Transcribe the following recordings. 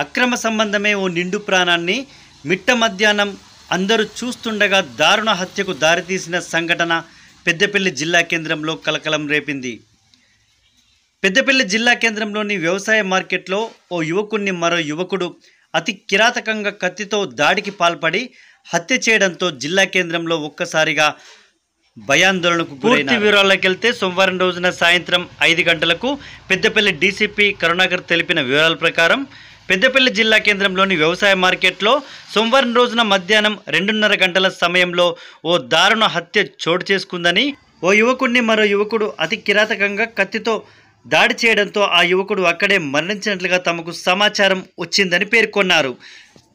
అక్రమ సంబంధమే ఓ నిండు ప్రాణాన్ని మిట్ట మధ్యాహ్నం అందరూ చూస్తుండగా దారుణ హత్యకు దారితీసిన సంఘటన పెద్దపల్లి జిల్లా కేంద్రంలో కలకలం రేపింది. పెద్దపల్లి జిల్లా కేంద్రంలోని వ్యవసాయ మార్కెట్లో ఓ యువకుణ్ణి మరో యువకుడు అతి కిరాతకంగా కత్తితో దాడికి పాల్పడి హత్య చేయడంతో జిల్లా కేంద్రంలో ఒక్కసారిగా భయాందోళనకు పూర్తి వివరాల్లోకి వెళ్తే సోమవారం రోజున సాయంత్రం 5 గంటలకు పెద్దపల్లి డీసీపీ కరుణాకర్ తెలిపిన వివరాల ప్రకారం పెద్దపల్లి జిల్లా కేంద్రంలోని వ్యవసాయ మార్కెట్లో సోమవారం రోజున మధ్యాహ్నం 2:30 గంటల సమయంలో ఓ దారుణ హత్య చోటు చేసుకుందని, ఓ యువకుడిని మరో యువకుడు అతి కిరాతకంగా కత్తితో దాడి చేయడంతో ఆ యువకుడు అక్కడే మరణించినట్లుగా తమకు సమాచారం వచ్చిందని పేర్కొన్నారు.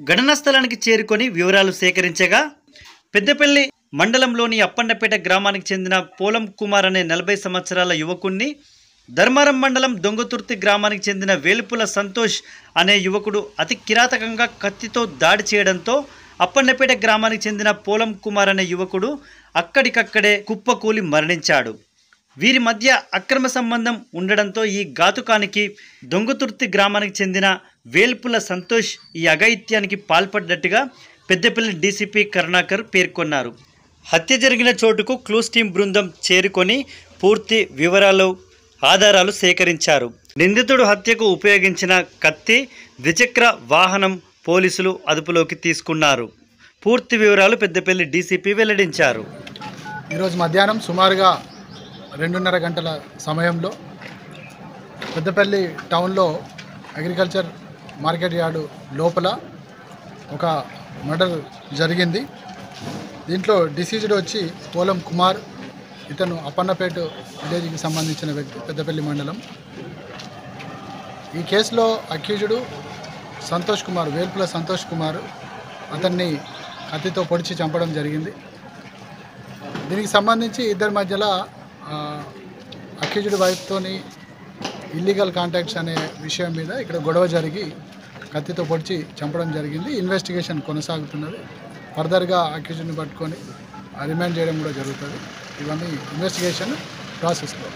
ఘటనా స్థలానికి చేరుకొని వివరాలు సేకరించగా పెద్దపల్లి మండలంలోని అప్పన్నపేట గ్రామానికి చెందిన పోలం కుమార్ అనే 40 సంవత్సరాల యువకుణ్ణి, ధర్మారం మండలం దొంగతుర్తి గ్రామానికి చెందిన వేలుపుల సంతోష్ అనే యువకుడు అతి కిరాతకంగా కత్తితో దాడి చేయడంతో అప్పన్నపేట గ్రామానికి చెందిన పోలం కుమార్ అనే యువకుడు అక్కడికక్కడే కుప్పకూలి మరణించాడు. వీరి మధ్య అక్రమ సంబంధం ఉండడంతో ఈ ఘాతుకానికి దొంగతుర్తి గ్రామానికి చెందిన వేల్పుల సంతోష్ ఈ అఘాయిత్యానికి పాల్పడ్డట్టుగా పెద్దపల్లి డీసీపీ కరుణాకర్ పేర్కొన్నారు. హత్య జరిగిన చోటుకు క్లూస్ టీం బృందం చేరుకొని పూర్తి వివరాలు, ఆధారాలు సేకరించారు. నిందితుడు హత్యకు ఉపయోగించిన కత్తి, ద్విచక్ర వాహనం పోలీసులు అదుపులోకి తీసుకున్నారు. పూర్తి వివరాలు పెద్దపల్లి డీసీపీ వెల్లడించారు. ఈరోజు మధ్యాహ్నం సుమారుగా 2:30 గంటల సమయంలో పెద్దపల్లి టౌన్లో అగ్రికల్చర్ మార్కెట్ యార్డు లోపల ఒక మర్డర్ జరిగింది. దీంట్లో డిసీజ్డ్ వచ్చి పోలం కుమార్, ఇతను అప్పన్నపేట విలేజ్కి సంబంధించిన వ్యక్తి, పెద్దపల్లి మండలం. ఈ కేసులో అక్యూజ్డ్ సంతోష్ కుమార్, వేల్పుల సంతోష్ కుమార్, అతన్ని కత్తితో పొడిచి చంపడం జరిగింది. దీనికి సంబంధించి ఇద్దరి మధ్యలో అక్యూజ్డ్ వైఫ్తోని ఇల్లీగల్ కాంటాక్ట్స్ అనే విషయం మీద ఇక్కడ గొడవ జరిగి కత్తితో పొడిచి చంపడం జరిగింది. ఇన్వెస్టిగేషన్ కొనసాగుతున్నది. ఫర్దర్గా అక్యూజ్డ్ని పట్టుకొని రిమాండ్ చేయడం కూడా జరుగుతుంది. ఇవన్నీ ఇన్వెస్టిగేషన్ ప్రాసెస్లో.